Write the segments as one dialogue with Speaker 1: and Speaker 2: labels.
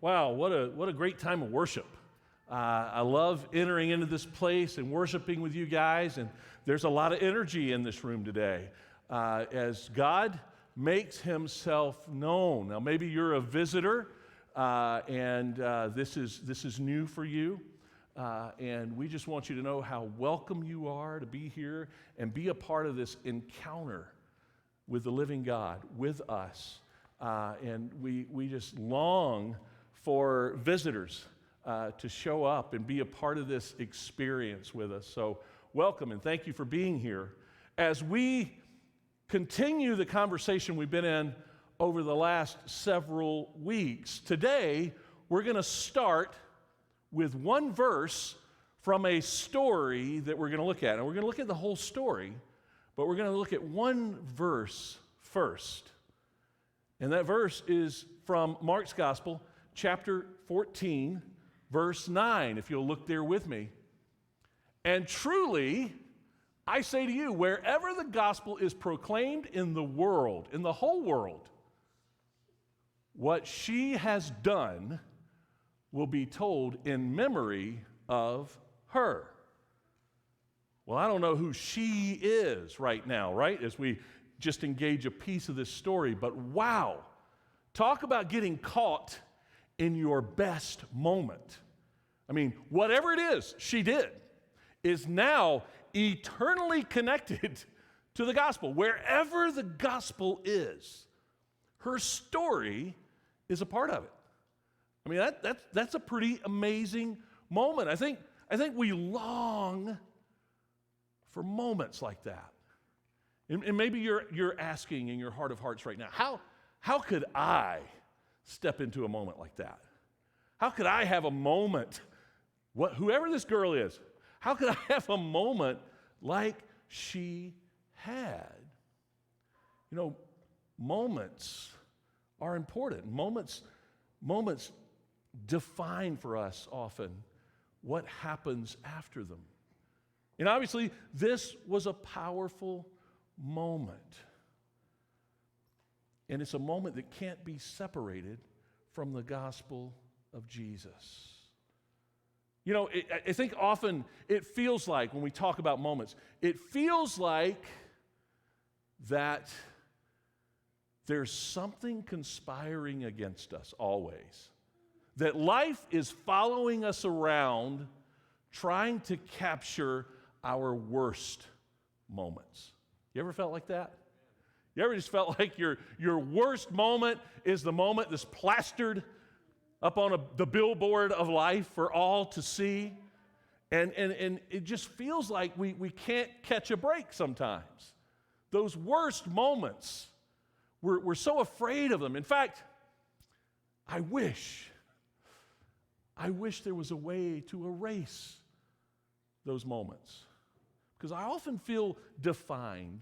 Speaker 1: Wow, what a great time of worship. I love entering into this place and worshiping with you guys, and there's a lot of energy in this room today as God makes himself known. Now, maybe you're a visitor, and this is new for you, and we just want you to know how welcome you are to be here and be a part of this encounter with the living God, with us. And we just long for visitors to show up and be a part of this experience with us. So welcome and thank you for being here. As we continue the conversation we've been in over the last several weeks, today we're going to start with one verse from a story that we're going to look at. And we're going to look at the whole story, but we're going to look at one verse first. And that verse is from Mark's Gospel, chapter 14, verse 9, if you'll look there with me. And truly, I say to you, wherever the gospel is proclaimed in the world, in the whole world, what she has done will be told in memory of her. Well, I don't know who she is right now, right? As we just engage a piece of this story, but wow, talk about getting caught in your best moment. I mean, whatever it is she did is now eternally connected to the gospel. Wherever the gospel is, her story is a part of it. I mean, that's a pretty amazing moment. I think we long for moments like that. And maybe you're asking in your heart of hearts right now, how could I step into a moment like that? How could I have a moment, whoever this girl is, how could I have a moment like she had? You know, moments are important. Moments define for us often what happens after them. And obviously, this was a powerful moment. And it's a moment that can't be separated from the gospel of Jesus. You know, I think often it feels like, when we talk about moments, it feels like that there's something conspiring against us always. That life is following us around, trying to capture our worst moments. You ever felt like that? You ever just felt like your worst moment is the moment that's plastered up on the billboard of life for all to see? And it just feels like we can't catch a break sometimes. Those worst moments, we're so afraid of them. In fact, I wish there was a way to erase those moments. Because I often feel defined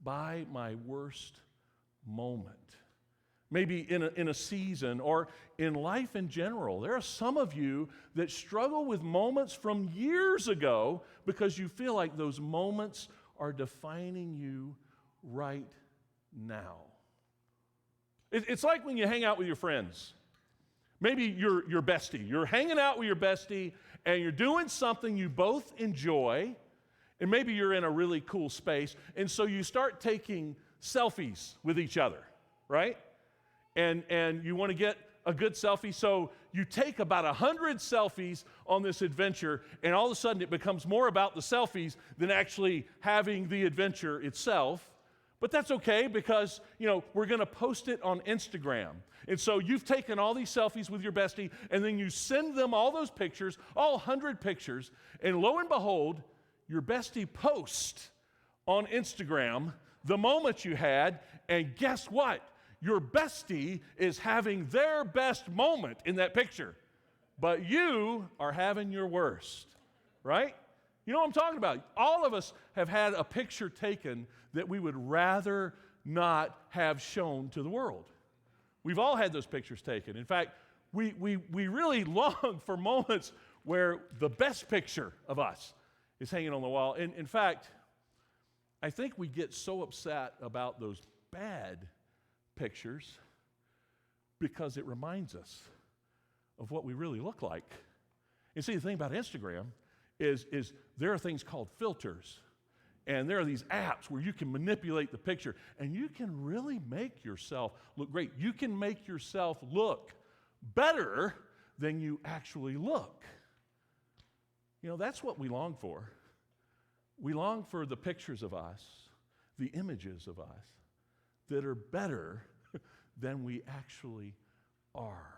Speaker 1: by my worst moment. Maybe in a season or in life in general. There are some of you that struggle with moments from years ago because you feel like those moments are defining you right now. It's like when you hang out with your friends. Maybe your bestie. You're hanging out with your bestie and you're doing something you both enjoy, and maybe you're in a really cool space, and so you start taking selfies with each other, right? And you want to get a good selfie, so you take about 100 selfies on this adventure, and all of a sudden it becomes more about the selfies than actually having the adventure itself. But that's okay because, you know, we're going to post it on Instagram. And so you've taken all these selfies with your bestie, and then you send them all those pictures, all 100 pictures, and lo and behold, your bestie posts on Instagram the moment you had, and guess what? Your bestie is having their best moment in that picture, but you are having your worst, right? You know what I'm talking about? All of us have had a picture taken that we would rather not have shown to the world. We've all had those pictures taken. In fact, we really long for moments where the best picture of us is hanging on the wall. And in fact, I think we get so upset about those bad pictures because it reminds us of what we really look like. And see, the thing about Instagram is there are things called filters. And there are these apps where you can manipulate the picture, and you can really make yourself look great. You can make yourself look better than you actually look. You know, that's what we long for. We long for the pictures of us, the images of us, that are better than we actually are.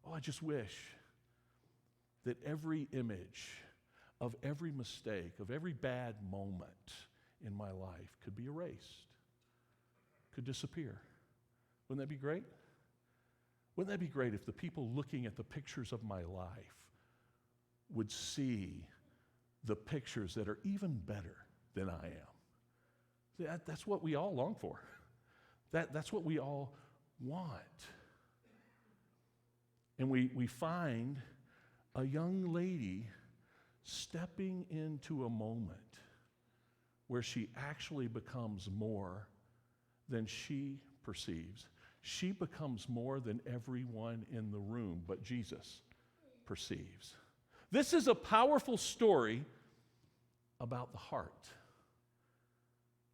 Speaker 1: Oh, I just wish that every image of every mistake, of every bad moment in my life could be erased, could disappear. Wouldn't that be great? Wouldn't that be great if the people looking at the pictures of my life would see the pictures that are even better than I am? See, that's what we all long for. That's what we all want. And we find a young lady stepping into a moment where she actually becomes more than she perceives. She becomes more than everyone in the room but Jesus perceives. This is a powerful story about the heart,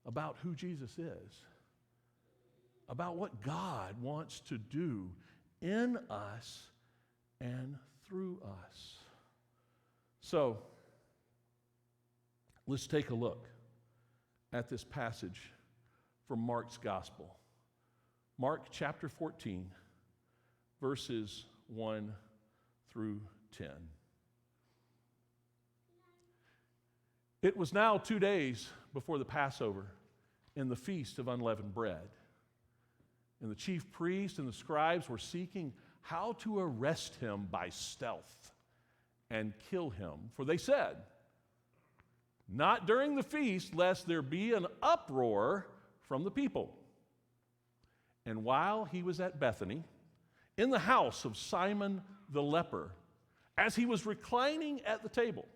Speaker 1: about who Jesus is, about what God wants to do in us and through us. So, let's take a look at this passage from Mark's Gospel. Mark chapter 14, verses 1 through 10. It was now 2 days before the Passover and the Feast of Unleavened Bread. And the chief priests and the scribes were seeking how to arrest him by stealth and kill him. For they said, "Not during the feast, lest there be an uproar from the people." And while he was at Bethany, in the house of Simon the leper, as he was reclining at the table,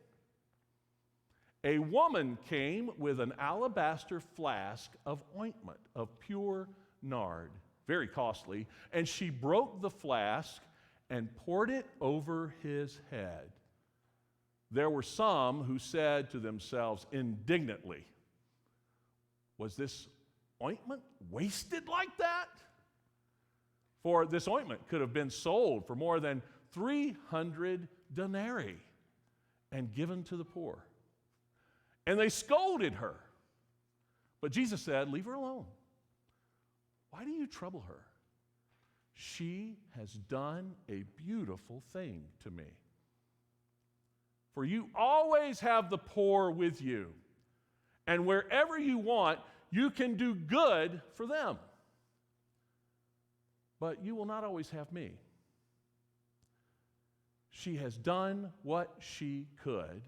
Speaker 1: a woman came with an alabaster flask of ointment of pure nard, very costly, and she broke the flask and poured it over his head. There were some who said to themselves indignantly, "Was this ointment wasted like that?" For this ointment could have been sold for more than 300 denarii and given to the poor. And they scolded her. But Jesus said, "Leave her alone. Why do you trouble her? She has done a beautiful thing to me. For you always have the poor with you, and wherever you want, you can do good for them. But you will not always have me. She has done what she could.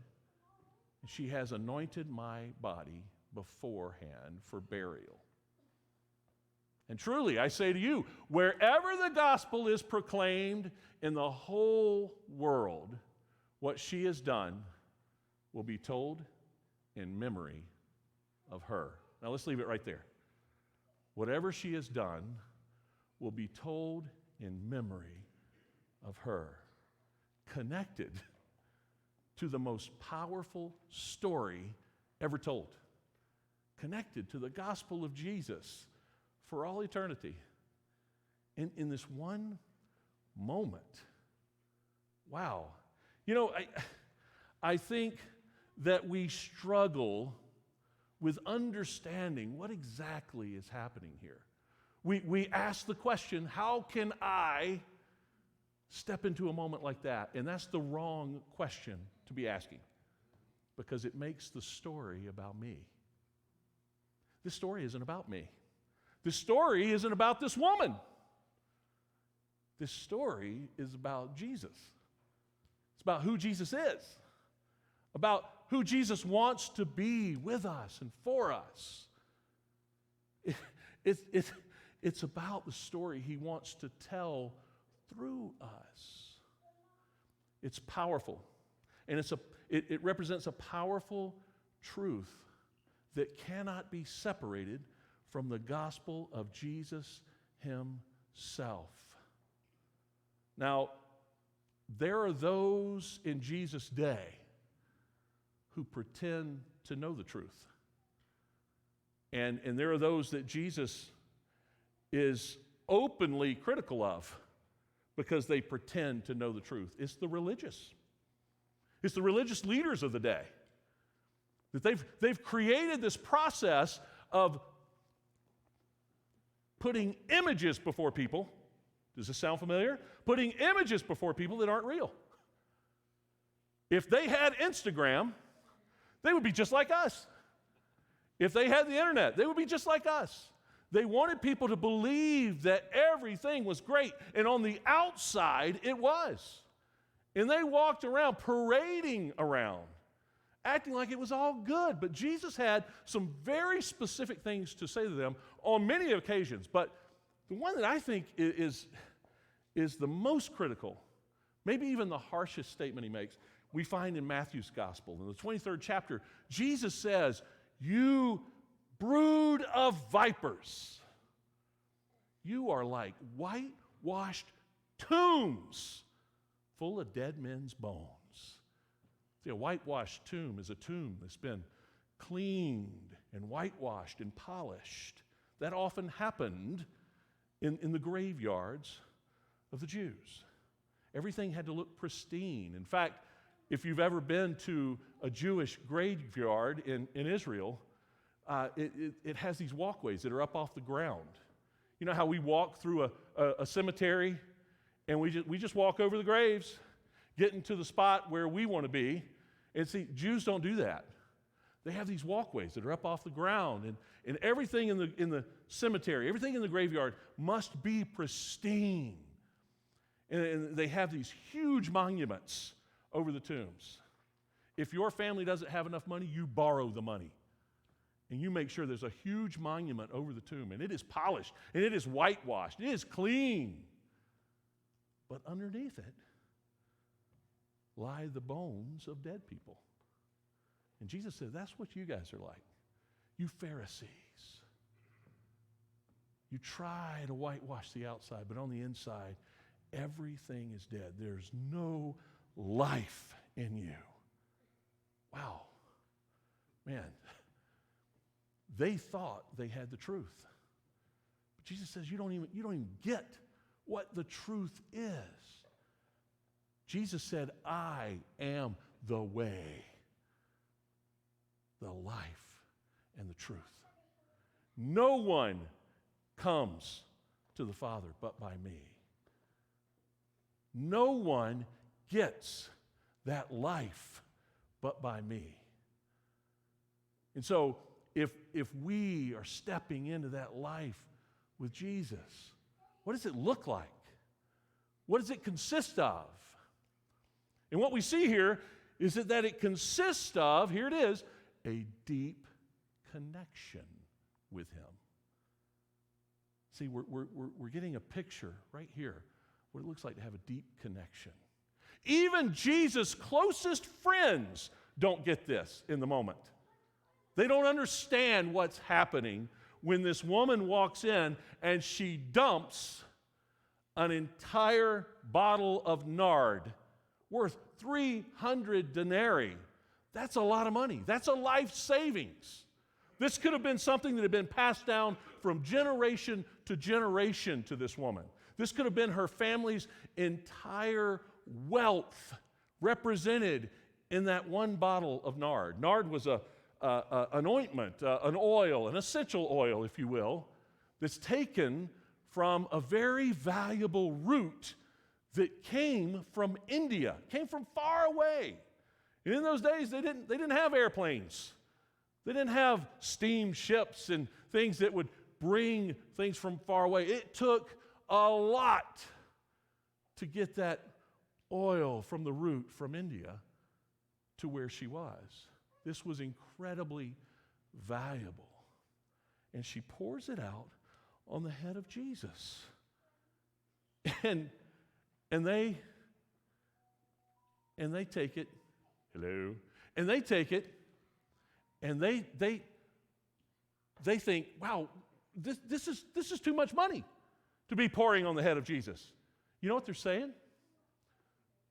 Speaker 1: She has anointed my body beforehand for burial. And truly, I say to you, wherever the gospel is proclaimed in the whole world, what she has done will be told in memory of her." Now let's leave it right there. Whatever she has done will be told in memory of her, connected to the most powerful story ever told, connected to the gospel of Jesus for all eternity. In this one moment. Wow. You know, I think that we struggle with understanding what exactly is happening here. We ask the question, how can I step into a moment like that? And that's the wrong question to be asking, because it makes the story about me. This story isn't about me. This story isn't about this woman. This story is about Jesus. It's about who Jesus is, about who Jesus wants to be with us and for us. It's about the story he wants to tell through us. It's powerful, and it represents a powerful truth that cannot be separated from the gospel of Jesus himself. Now, there are those in Jesus' day who pretend to know the truth. And there are those that Jesus is openly critical of because they pretend to know the truth. It's the religious. It's the religious leaders of the day. That they've created this process of putting images before people. Does this sound familiar? Putting images before people that aren't real. If they had Instagram, they would be just like us. If they had the internet, they would be just like us. They wanted people to believe that everything was great, and on the outside, it was. And they walked around, parading around, acting like it was all good. But Jesus had some very specific things to say to them on many occasions. But the one that I think is the most critical, maybe even the harshest statement he makes, we find in Matthew's gospel. In the 23rd chapter, Jesus says, "You brood of vipers, you are like whitewashed tombs full of dead men's bones." See, a whitewashed tomb is a tomb that's been cleaned and whitewashed and polished. That often happened in the graveyards of the Jews. Everything had to look pristine. In fact, if you've ever been to a Jewish graveyard in Israel, it has these walkways that are up off the ground. You know how we walk through a cemetery and we just walk over the graves, getting to the spot where we want to be. And see, Jews don't do that. They have these walkways that are up off the ground, and everything in the cemetery, everything in the graveyard must be pristine. And they have these huge monuments over the tombs. If your family doesn't have enough money, you borrow the money. And you make sure there's a huge monument over the tomb, and it is polished, and it is whitewashed, it is clean. But underneath it lie the bones of dead people. And Jesus said, that's what you guys are like. You Pharisees. You try to whitewash the outside, but on the inside, everything is dead. There's no life in you. Wow. Man, they thought they had the truth. But Jesus says, you don't even get what the truth is. Jesus said, I am the way, the life, and the truth. No one comes to the Father but by me. No one gets that life but by me. And so if we are stepping into that life with Jesus, what does it look like? What does it consist of? And what we see here is that it consists of, here it is, a deep connection with Him. See, we're getting a picture right here what it looks like to have a deep connection. Even Jesus' closest friends don't get this in the moment. They don't understand what's happening when this woman walks in and she dumps an entire bottle of nard worth 300 denarii. That's a lot of money. That's a life savings. This could have been something that had been passed down from generation to generation to this woman. This could have been her family's entire wealth represented in that one bottle of nard. Nard was an ointment, an oil, an essential oil, if you will, that's taken from a very valuable root that came from India, came from far away. And in those days, they didn't have airplanes. They didn't have steam ships and things that would bring things from far away. It took a lot to get that oil from the root from India to where she was. This was incredibly valuable. And she pours it out on the head of Jesus. And they take it, hello, and they take it, and they think, wow, this is too much money to be pouring on the head of Jesus. You know what they're saying?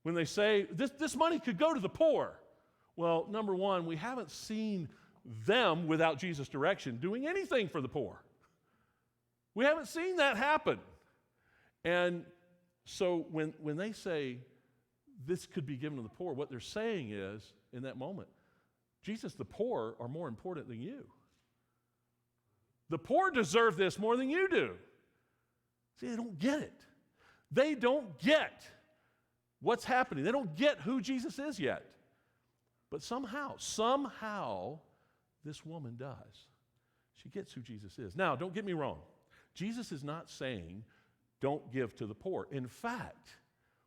Speaker 1: When they say, this money could go to the poor. Well, number one, we haven't seen them, without Jesus' direction, doing anything for the poor. We haven't seen that happen. And so when they say this could be given to the poor, what they're saying is, in that moment, Jesus, the poor are more important than you. The poor deserve this more than you do. See, they don't get it. They don't get what's happening. They don't get who Jesus is yet. But somehow, this woman does. She gets who Jesus is. Now, don't get me wrong. Jesus is not saying, don't give to the poor. In fact,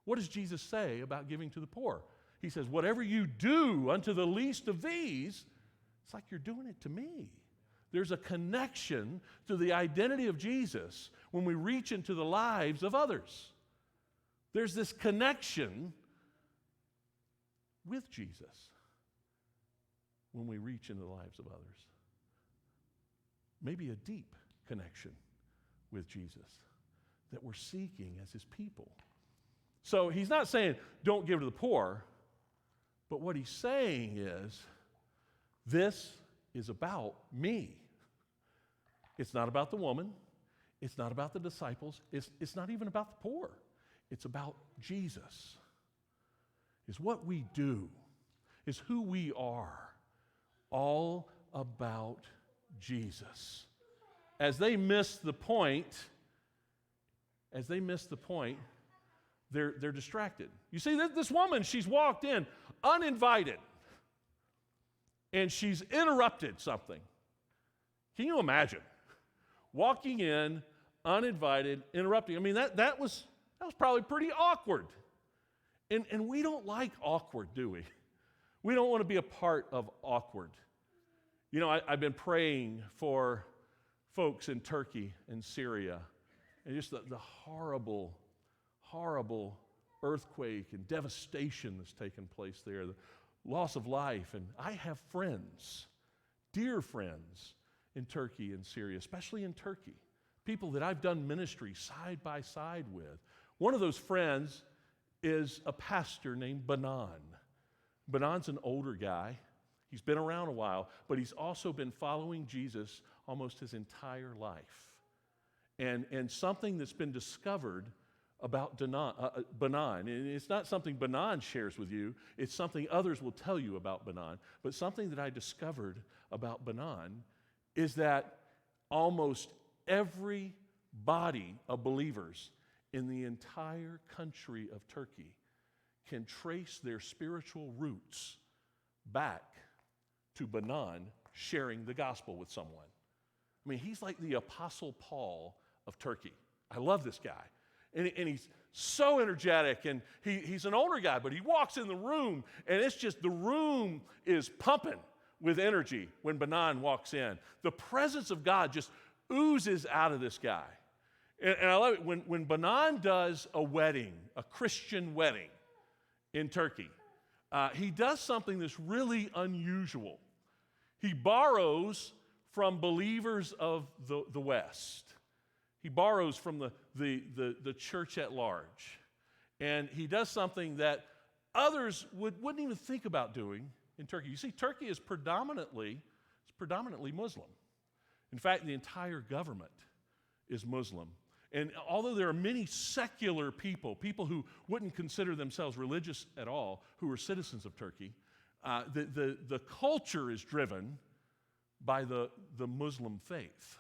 Speaker 1: what does Jesus say about giving to the poor? He says, whatever you do unto the least of these, it's like you're doing it to me. There's a connection to the identity of Jesus when we reach into the lives of others. There's this connection with Jesus when we reach into the lives of others. Maybe a deep connection with Jesus that we're seeking as his people. So he's not saying don't give to the poor, but what he's saying is this is about me. It's not about the woman. It's not about the disciples. It's not even about the poor. It's about Jesus. It's what we do. It's who we are. All about Jesus. As they miss the point, they're distracted. You see, this woman, she's walked in uninvited, and she's interrupted something. Can you imagine? Walking in, uninvited, interrupting. I mean, that was probably pretty awkward. And we don't like awkward, do we? We don't want to be a part of awkward. You know, I've been praying for folks in Turkey and Syria, and just the horrible, horrible earthquake and devastation that's taken place there, the loss of life. And I have friends, dear friends, in Turkey and Syria, especially in Turkey, people that I've done ministry side by side with. One of those friends is a pastor named Banan. Banan's an older guy. He's been around a while, but he's also been following Jesus almost his entire life. And something that's been discovered about Banan, and it's not something Banan shares with you, it's something others will tell you about Banan, but something that I discovered about Banan is that almost every body of believers in the entire country of Turkey can trace their spiritual roots back to Banan sharing the gospel with someone. I mean, he's like the Apostle Paul of Turkey. I love this guy. And he's so energetic, and he's an older guy, but he walks in the room, and it's just the room is pumping with energy when Banan walks in. The presence of God just oozes out of this guy. And I love it. When Banan does a wedding, a Christian wedding in Turkey, he does something that's really unusual. He borrows from believers of the West. He borrows from the church at large. And he does something that others wouldn't even think about doing in Turkey. You see, Turkey is predominantly Muslim. In fact, the entire government is Muslim. And although there are many secular people who wouldn't consider themselves religious at all, who are citizens of Turkey, the culture is driven by the Muslim faith.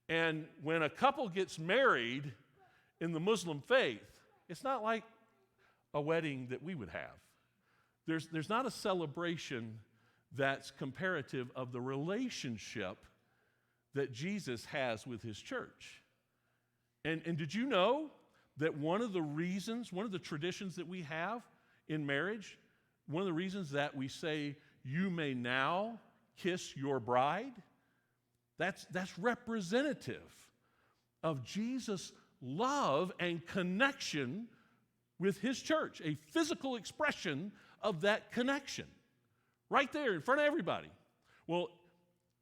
Speaker 1: And when a couple gets married in the Muslim faith, it's not like a wedding that we would have. There's not a celebration that's comparative of the relationship that Jesus has with his church. And did you know that one of the traditions that we have in marriage, one of the reasons that we say, you may now kiss your bride, that's representative of Jesus' love and connection with his church, a physical expression of that connection, right there in front of everybody. Well,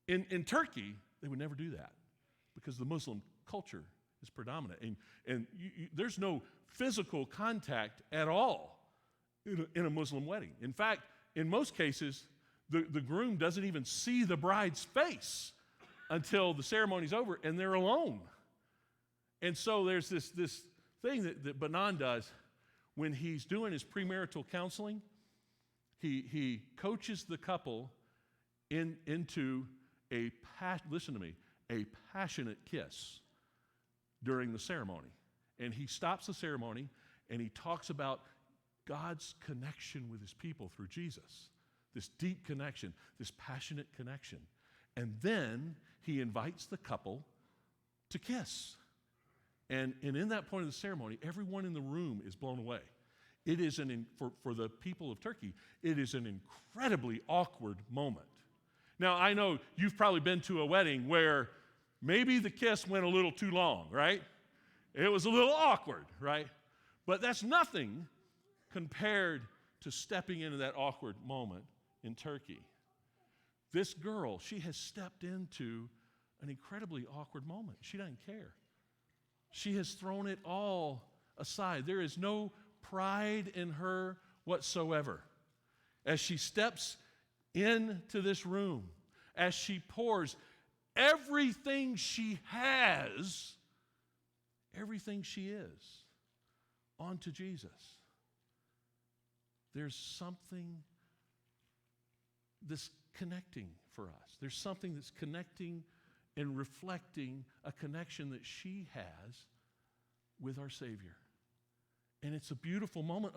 Speaker 1: in Turkey, they would never do that because the Muslim culture is predominant, and there's no physical contact at all in a Muslim wedding. In fact, in most cases, the groom doesn't even see the bride's face until the ceremony's over and they're alone. And so there's this thing that Banan does when he's doing his premarital counseling. He coaches the couple into a passionate kiss during the ceremony. And he stops the ceremony and he talks about God's connection with his people through Jesus. This deep connection, this passionate connection. And then he invites the couple to kiss. And in that point of the ceremony, everyone in the room is blown away. It is for the people of Turkey, it is an incredibly awkward moment. Now, I know you've probably been to a wedding where maybe the kiss went a little too long, right? It was a little awkward, right? But that's nothing compared to stepping into that awkward moment in Turkey. This girl, she has stepped into an incredibly awkward moment. She doesn't care. She has thrown it all aside. There is no pride in her whatsoever. As she steps into this room, as she pours everything she has, everything she is, onto Jesus. There's something that's connecting for us. There's something that's connecting and reflecting a connection that she has with our Savior. And it's a beautiful moment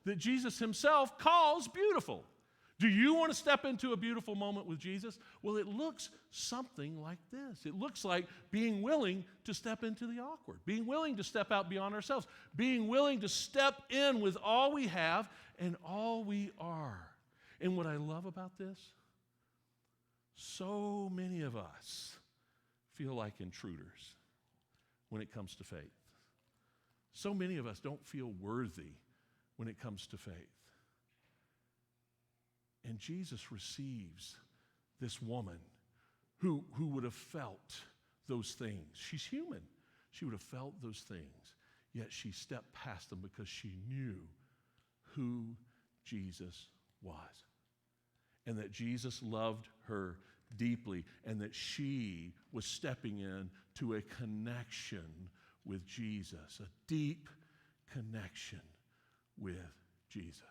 Speaker 1: that Jesus himself calls beautiful. Do you want to step into a beautiful moment with Jesus? Well, it looks something like this. It looks like being willing to step into the awkward, being willing to step out beyond ourselves, being willing to step in with all we have and all we are. And what I love about this, so many of us feel like intruders when it comes to faith. So many of us don't feel worthy when it comes to faith. And Jesus receives this woman who would have felt those things. She's human. She would have felt those things. Yet she stepped past them because she knew who Jesus was. And that Jesus loved her deeply. And that she was stepping in to a connection with Jesus. A deep connection with Jesus.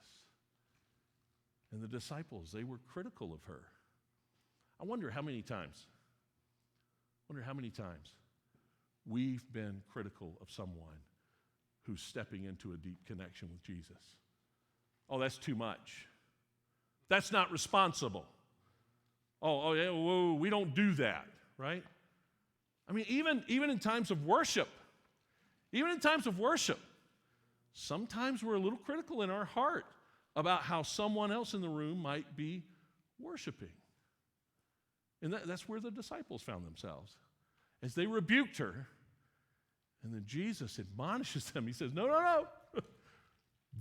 Speaker 1: And the disciples, they were critical of her. I wonder how many times we've been critical of someone who's stepping into a deep connection with Jesus. Oh, that's too much. That's not responsible. Oh yeah, whoa, we don't do that, right? I mean, even in times of worship, sometimes we're a little critical in our heart about how someone else in the room might be worshiping. And that's where the disciples found themselves. As they rebuked her, and then Jesus admonishes them. He says, no.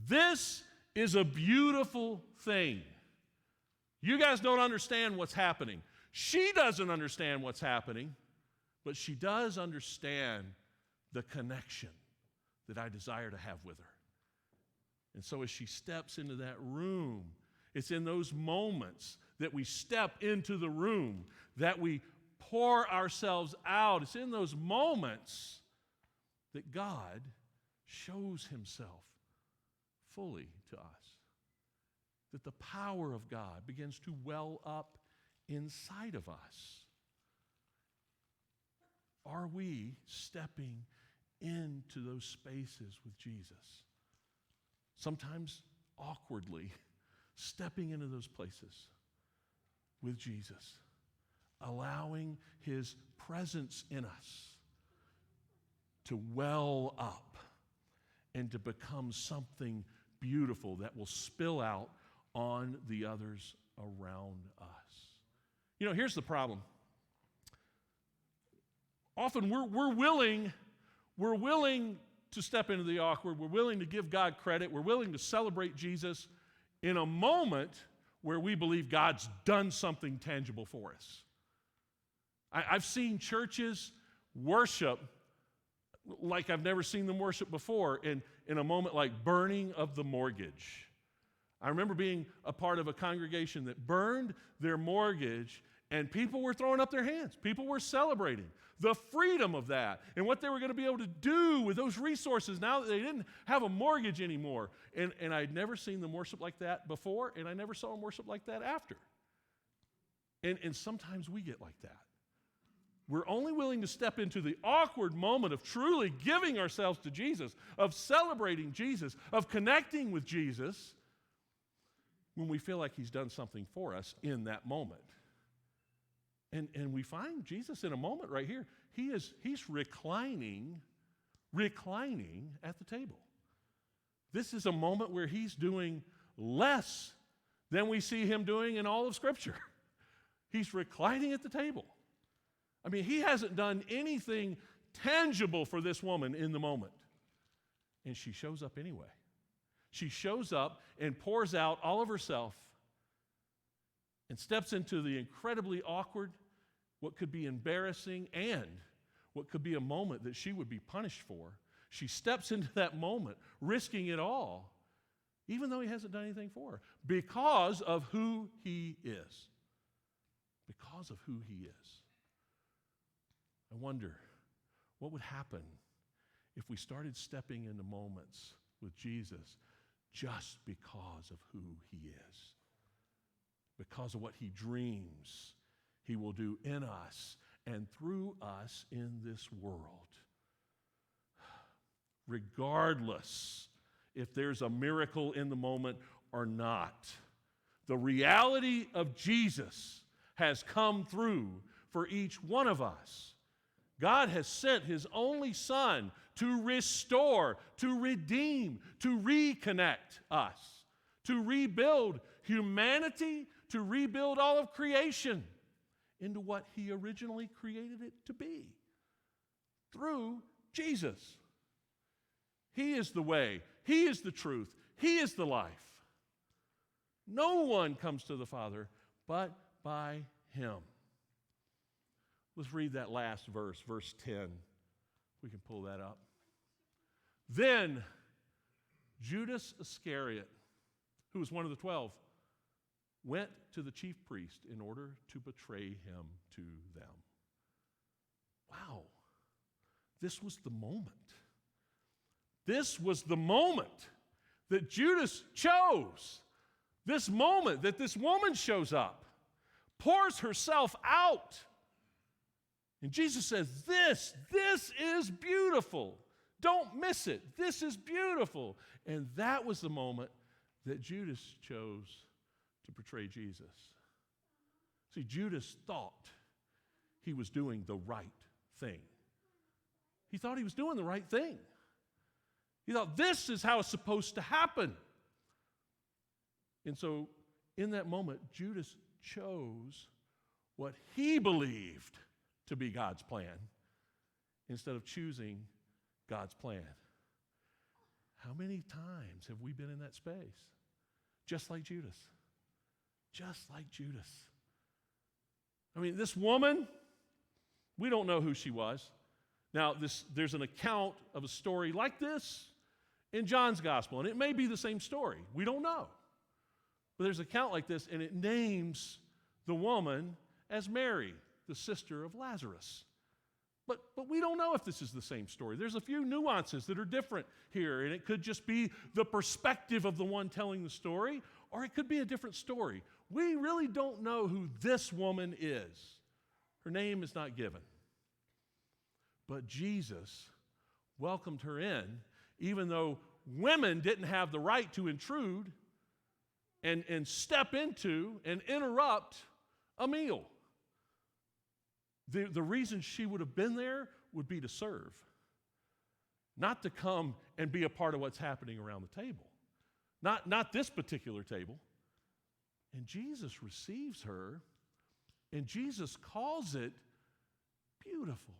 Speaker 1: This is a beautiful thing. You guys don't understand what's happening. She doesn't understand what's happening, but she does understand the connection that I desire to have with her. And so as she steps into that room, it's in those moments that we step into the room, that we pour ourselves out. It's in those moments that God shows himself fully to us. That the power of God begins to well up inside of us. Are we stepping into those spaces with Jesus? Sometimes awkwardly, stepping into those places with Jesus, allowing his presence in us to well up and to become something beautiful that will spill out on the others around us. You know, here's the problem. Often we're willing to step into the awkward. We're willing to give God credit. We're willing to celebrate Jesus in a moment where we believe God's done something tangible for us. I've seen churches worship like I've never seen them worship before, in a moment like burning of the mortgage. I remember being a part of a congregation that burned their mortgage, and people were throwing up their hands. People were celebrating the freedom of that and what they were going to be able to do with those resources now that they didn't have a mortgage anymore. And I'd never seen them worship like that before, and I never saw them worship like that after. And sometimes we get like that. We're only willing to step into the awkward moment of truly giving ourselves to Jesus, of celebrating Jesus, of connecting with Jesus, when we feel like he's done something for us in that moment. And we find Jesus in a moment right here. He's reclining at the table. This is a moment where he's doing less than we see him doing in all of Scripture. He's reclining at the table. I mean, he hasn't done anything tangible for this woman in the moment. And she shows up anyway. She shows up and pours out all of herself and steps into the incredibly awkward, what could be embarrassing, and what could be a moment that she would be punished for. She steps into that moment, risking it all, even though he hasn't done anything for her, because of who he is. Because of who he is. I wonder what would happen if we started stepping into moments with Jesus just because of who he is, because of what he dreams he will do in us and through us in this world. Regardless if there's a miracle in the moment or not, the reality of Jesus has come through for each one of us. God has sent his only Son to restore, to redeem, to reconnect us, to rebuild humanity, to rebuild all of creation into what he originally created it to be through Jesus. He is the way, he is the truth, he is the life. No one comes to the Father but by him. Let's read that last verse, verse 10. We can pull that up. Then Judas Iscariot, who was one of the 12, went to the chief priest in order to betray him to them. Wow. This was the moment. This was the moment that Judas chose. This moment that this woman shows up, pours herself out. And Jesus says, this is beautiful. Don't miss it. This is beautiful. And that was the moment that Judas chose to betray Jesus. See, Judas thought he was doing the right thing. He thought he was doing the right thing. He thought this is how it's supposed to happen. And so in that moment, Judas chose what he believed to be God's plan instead of choosing God's plan. How many times have we been in that space? Just like Judas. Just like Judas. I mean, this woman, we don't know who she was. Now, there's an account of a story like this in John's gospel, and it may be the same story. We don't know. But there's an account like this, and it names the woman as Mary, the sister of Lazarus. But we don't know if this is the same story. There's a few nuances that are different here, and it could just be the perspective of the one telling the story, or it could be a different story. We really don't know who this woman is. Her name is not given. But Jesus welcomed her in, even though women didn't have the right to intrude and step into and interrupt a meal. The reason she would have been there would be to serve, not to come and be a part of what's happening around the table. Not this particular table. And Jesus receives her, and Jesus calls it beautiful.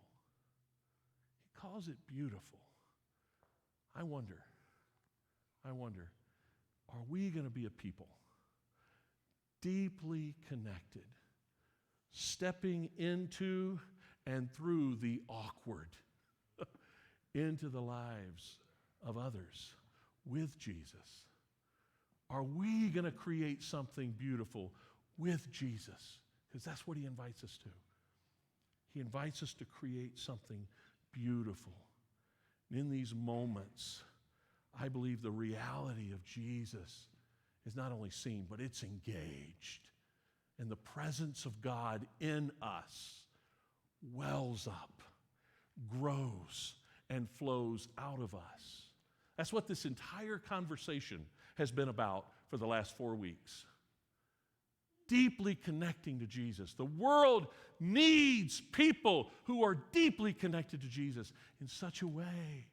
Speaker 1: He calls it beautiful. I wonder, are we going to be a people deeply connected, stepping into and through the awkward into the lives of others with Jesus? Are we going to create something beautiful with Jesus? Because that's what he invites us to. He invites us to create something beautiful. And in these moments, I believe the reality of Jesus is not only seen, but it's engaged. And the presence of God in us wells up, grows, and flows out of us. That's what this entire conversation has been about for the last 4 weeks. Deeply connecting to Jesus. The world needs people who are deeply connected to Jesus in such a way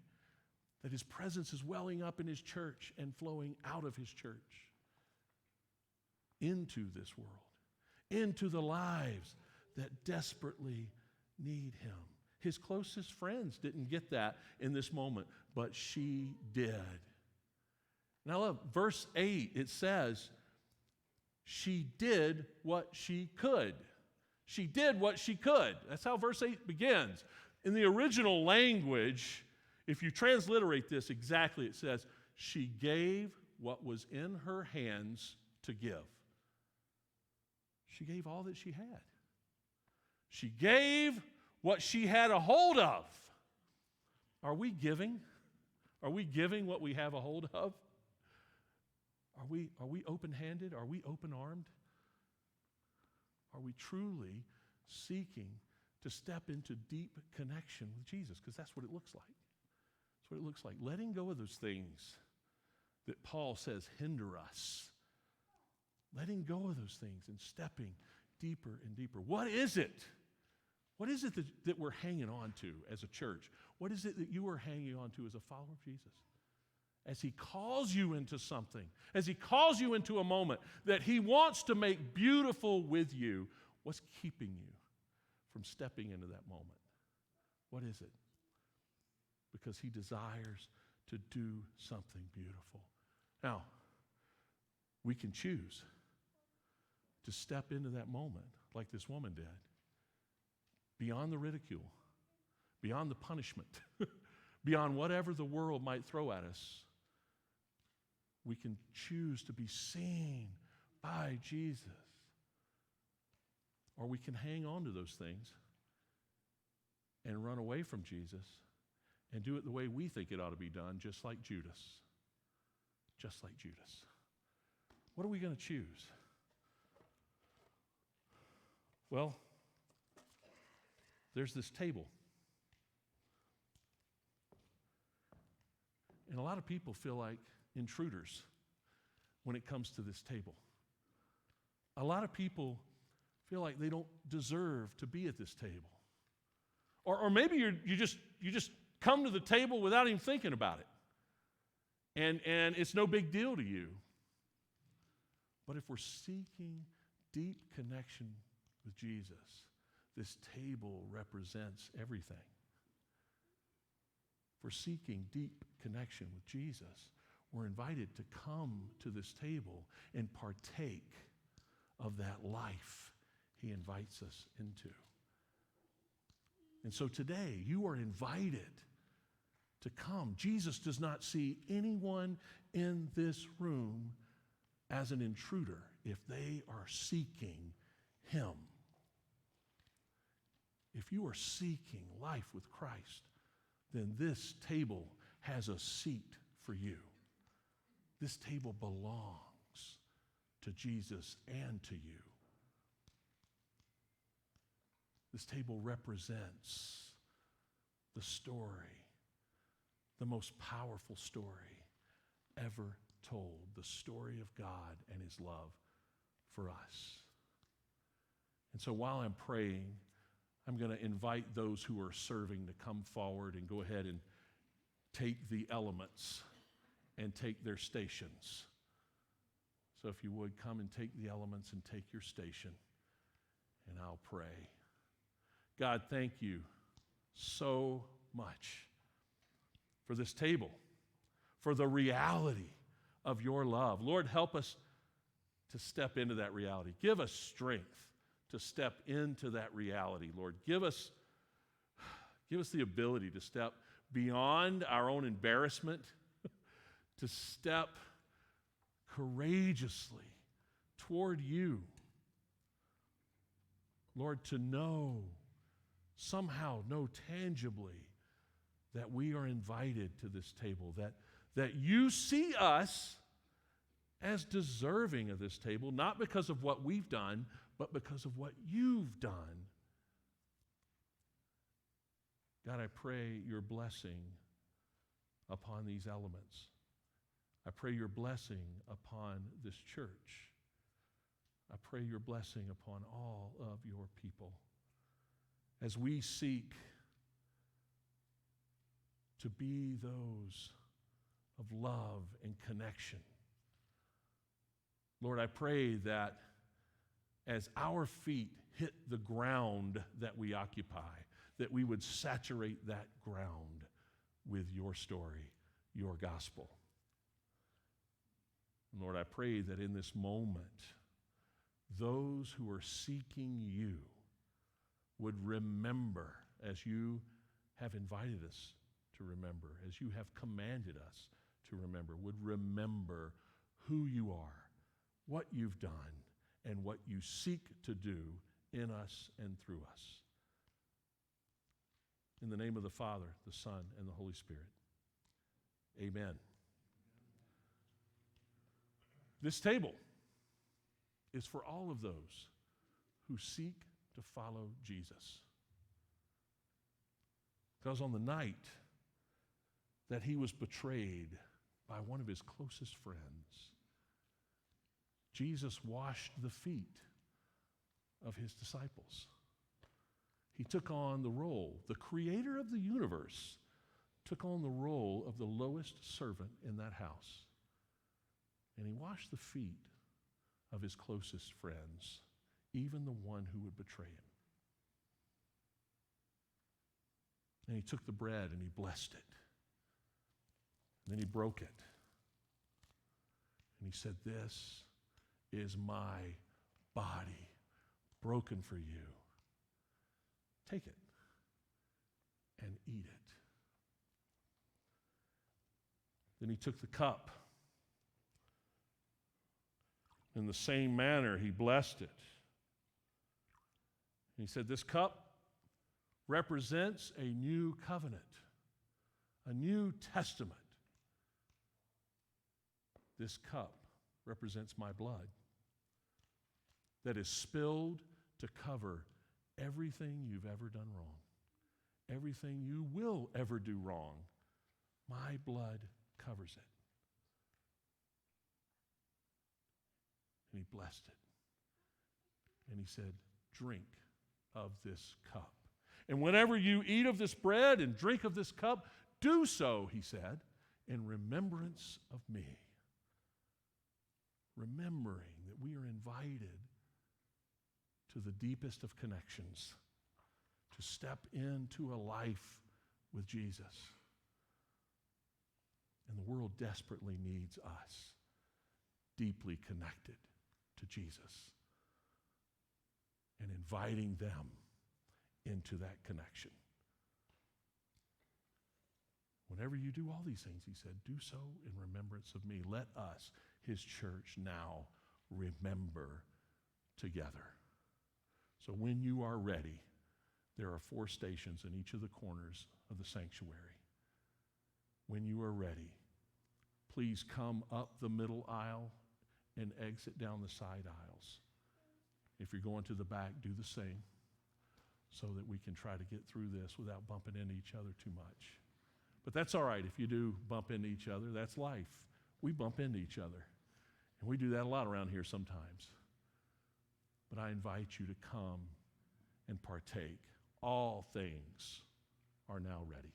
Speaker 1: that his presence is welling up in his church and flowing out of his church into this world, into the lives that desperately need him. His closest friends didn't get that in this moment, but she did. Now look, verse 8, it says, she did what she could. She did what she could. That's how verse 8 begins. In the original language, if you transliterate this exactly, it says, she gave what was in her hands to give. She gave all that she had. She gave what she had a hold of. Are we giving? Are we giving what we have a hold of? Are we open-handed? Are we open-armed? Are we truly seeking to step into deep connection with Jesus? Because that's what it looks like. That's what it looks like. Letting go of those things that Paul says hinder us. Letting go of those things and stepping deeper and deeper. What is it? What is it that we're hanging on to as a church? What is it that you are hanging on to as a follower of Jesus? As he calls you into something, as he calls you into a moment that he wants to make beautiful with you, what's keeping you from stepping into that moment? What is it? Because he desires to do something beautiful. Now, we can choose to step into that moment like this woman did, beyond the ridicule, beyond the punishment, beyond whatever the world might throw at us. We can choose to be seen by Jesus. Or we can hang on to those things and run away from Jesus and do it the way we think it ought to be done, just like Judas. Just like Judas. What are we going to choose? Well, there's this table. And a lot of people feel like intruders when it comes to this table. A lot of people feel like they don't deserve to be at this table. Or maybe you just come to the table without even thinking about it. And it's no big deal to you. But if we're seeking deep connection with Jesus, this table represents everything. If we're seeking deep connection with Jesus, we're invited to come to this table and partake of that life he invites us into. And so today, you are invited to come. Jesus does not see anyone in this room as an intruder if they are seeking him. If you are seeking life with Christ, then this table has a seat for you. This table belongs to Jesus and to you. This table represents the story, the most powerful story ever told, the story of God and his love for us. And so while I'm praying, I'm going to invite those who are serving to come forward and go ahead and take the elements and take their stations. So if you would, come and take the elements and take your station, and I'll pray. God, thank you so much for this table, for the reality of your love. Lord, help us to step into that reality. Give us strength to step into that reality, Lord. Give us the ability to step beyond our own embarrassment, to step courageously toward you. Lord, to somehow know tangibly that we are invited to this table, that you see us as deserving of this table, not because of what we've done, but because of what you've done. God, I pray your blessing upon these elements. I pray your blessing upon this church. I pray your blessing upon all of your people as we seek to be those of love and connection. Lord, I pray that as our feet hit the ground that we occupy, that we would saturate that ground with your story, your gospel. Lord, I pray that in this moment, those who are seeking you would remember, as you have invited us to remember, as you have commanded us to remember, would remember who you are, what you've done, and what you seek to do in us and through us. In the name of the Father, the Son, and the Holy Spirit. Amen. This table is for all of those who seek to follow Jesus. Because on the night that he was betrayed by one of his closest friends, Jesus washed the feet of his disciples. He took on the role, the creator of the universe took on the role of the lowest servant in that house. And he washed the feet of his closest friends, even the one who would betray him. And he took the bread and he blessed it. And then he broke it. And he said, "This is my body broken for you. Take it and eat it." Then he took the cup. In the same manner, he blessed it. And he said, "This cup represents a new covenant, a new testament. This cup represents my blood that is spilled to cover everything you've ever done wrong, everything you will ever do wrong. My blood covers it." And he blessed it. And he said, "Drink of this cup. And whenever you eat of this bread and drink of this cup, do so," he said, "in remembrance of me." Remembering that we are invited to the deepest of connections, to step into a life with Jesus. And the world desperately needs us, deeply connected to Jesus, and inviting them into that connection. Whenever you do all these things, he said, do so in remembrance of me. Let us, his church, now remember together. So when you are ready, there are 4 stations in each of the corners of the sanctuary. When you are ready, please come up the middle aisle and exit down the side aisles. If you're going to the back, do the same so that we can try to get through this without bumping into each other too much. But that's all right if you do bump into each other. That's life. We bump into each other. And we do that a lot around here sometimes. But I invite you to come and partake. All things are now ready.